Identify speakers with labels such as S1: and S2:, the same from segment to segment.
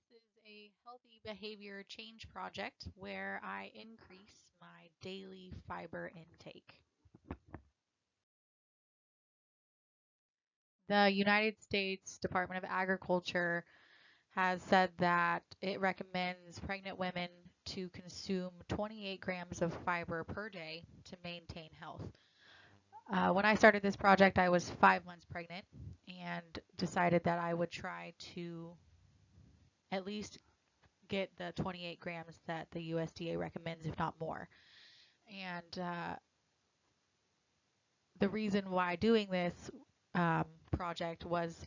S1: This is a healthy behavior change project where I increase my daily fiber intake. The United States Department of Agriculture has said that it recommends pregnant women to consume 28 grams of fiber per day to maintain health. When I started this project, I was 5 months pregnant and decided that I would try to at least get the 28 grams that the USDA recommends, if not more. And the reason why doing this project was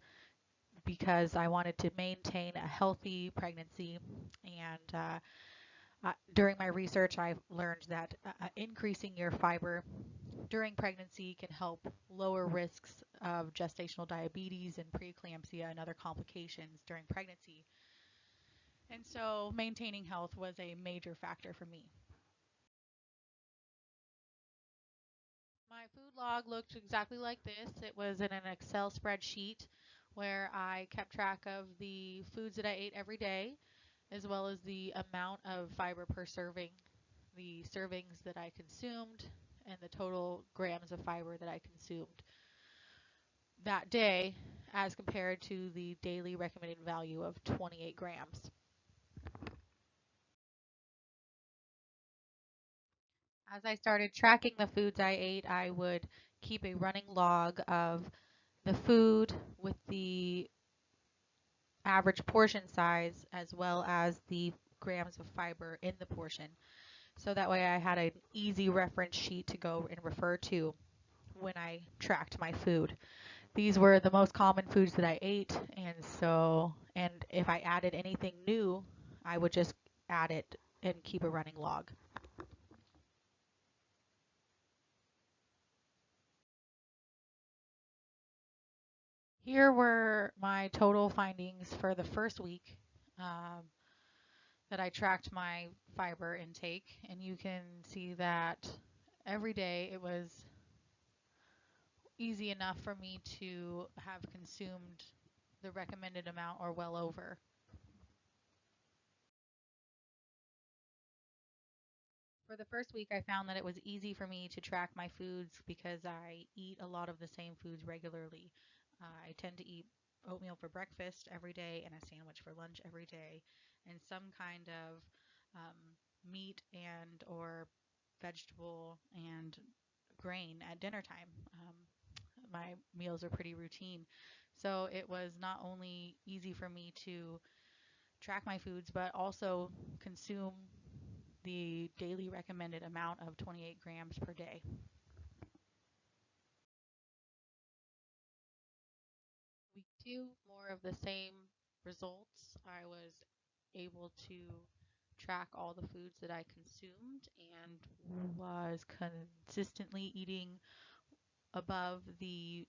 S1: because I wanted to maintain a healthy pregnancy. And during my research, I've learned that increasing your fiber during pregnancy can help lower risks of gestational diabetes and preeclampsia and other complications during pregnancy. And so maintaining health was a major factor for me. My food log looked exactly like this. It was in an Excel spreadsheet where I kept track of the foods that I ate every day, as well as the amount of fiber per serving, the servings that I consumed, and the total grams of fiber that I consumed that day as compared to the daily recommended value of 28 grams. As I started tracking the foods I ate, I would keep a running log of the food with the average portion size as well as the grams of fiber in the portion. So that way I had an easy reference sheet to go and refer to when I tracked my food. These were the most common foods that I ate, and if I added anything new, I would just add it and keep a running log. Here were my total findings for the first week um, that I tracked my fiber intake, and you can see that every day it was easy enough for me to have consumed the recommended amount or well over. For the first week, I found that it was easy for me to track my foods because I eat a lot of the same foods regularly. I tend to eat oatmeal for breakfast every day and a sandwich for lunch every day, and some kind of um, meat and or vegetable and grain at dinner time. My meals are pretty routine. So it was not only easy for me to track my foods, but also consume the daily recommended amount of 28 grams per day. Week two, more of the same results. I was able to track all the foods that I consumed and was consistently eating above the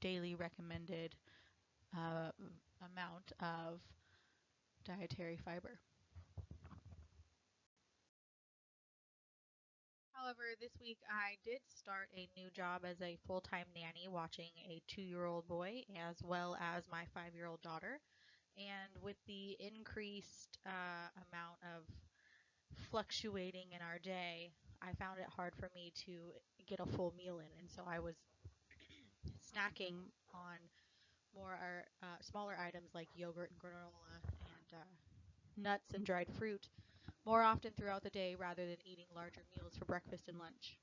S1: daily recommended uh, amount of dietary fiber. However, this week I did start a new job as a full-time nanny watching a 2-year-old boy as well as my 5-year-old daughter. And with the increased amount of fluctuating in our day, I found it hard for me to get a full meal in. And so I was snacking on more smaller items like yogurt and granola and nuts and dried fruit more often throughout the day rather than eating larger meals for breakfast and lunch.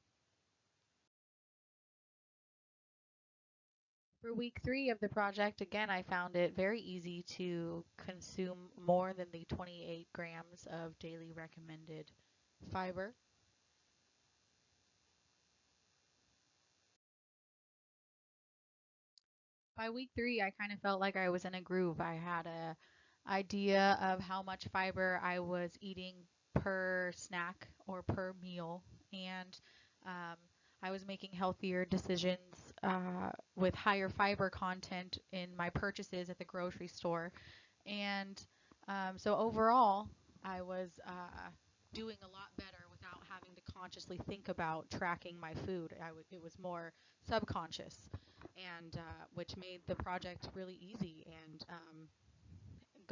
S1: For week three of the project, again, I found it very easy to consume more than the 28 grams of daily recommended fiber. By week three, I kind of felt like I was in a groove. I had a idea of how much fiber I was eating per snack or per meal, and um, I was making healthier decisions with higher fiber content in my purchases at the grocery store. And so overall, I was doing a lot better without having to consciously think about tracking my food. It was more subconscious, and which made the project really easy. And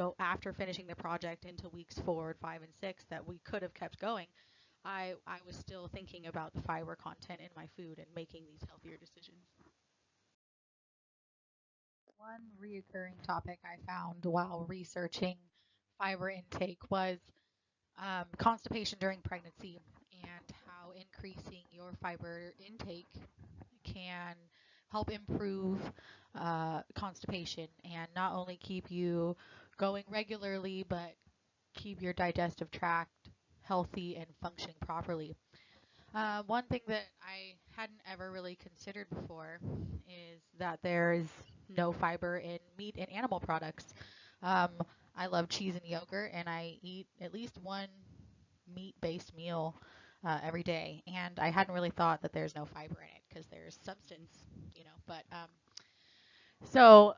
S1: go after finishing the project into weeks 4, 5, and 6 that we could have kept going, I was still thinking about the fiber content in my food and making these healthier decisions. One reoccurring topic I found while researching fiber intake was constipation during pregnancy and how increasing your fiber intake can help improve constipation and not only keep you going regularly, but keep your digestive tract healthy and functioning properly. One thing that I hadn't ever really considered before is that there's no fiber in meat and animal products. Um, I love cheese and yogurt, and I eat at least one meat-based meal every day. And I hadn't really thought that there's no fiber in it because there's substance, you know. But so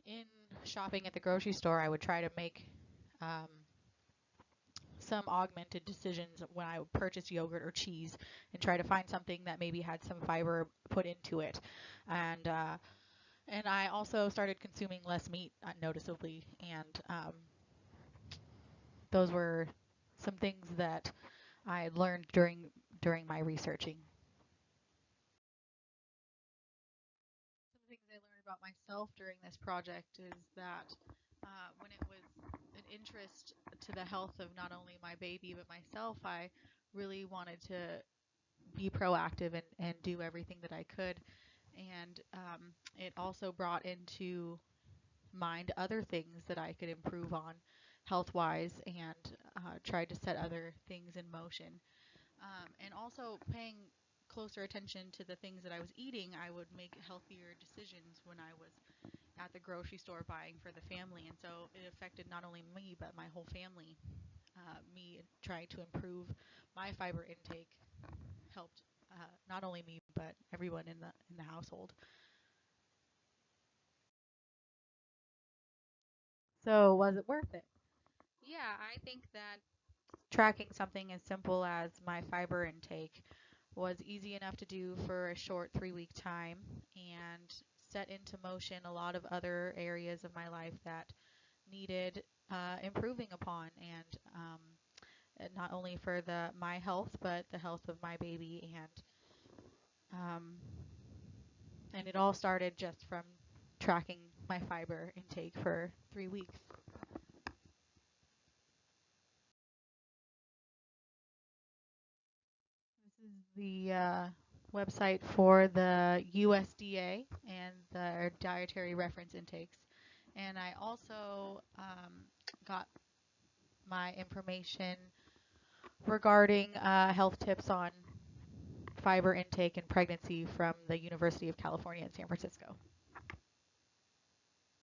S1: in shopping at the grocery store, I would try to make um, some augmented decisions when I would purchase yogurt or cheese and try to find something that maybe had some fiber put into it. And and I also started consuming less meat noticeably, and those were some things that I had learned during my researching. Some things I learned about myself during this project is that when it was an interest to the health of not only my baby but myself, I really wanted to be proactive and do everything that I could. And it also brought into mind other things that I could improve on health wise and tried to set other things in motion. And also paying closer attention to the things that I was eating, I would make healthier decisions when I was at the grocery store buying for the family. And so it affected not only me, but my whole family. Me trying to improve my fiber intake helped not only me but everyone in the household. So was it worth it? Yeah, I think that tracking something as simple as my fiber intake was easy enough to do for a short 3 week time and set into motion a lot of other areas of my life that needed improving upon and not only for the my health but the health of my baby um, and it all started just from tracking my fiber intake for 3 weeks. This is the website for the USDA and their dietary reference intakes. And I also got my information regarding health tips on fiber intake and pregnancy from the University of California in San Francisco.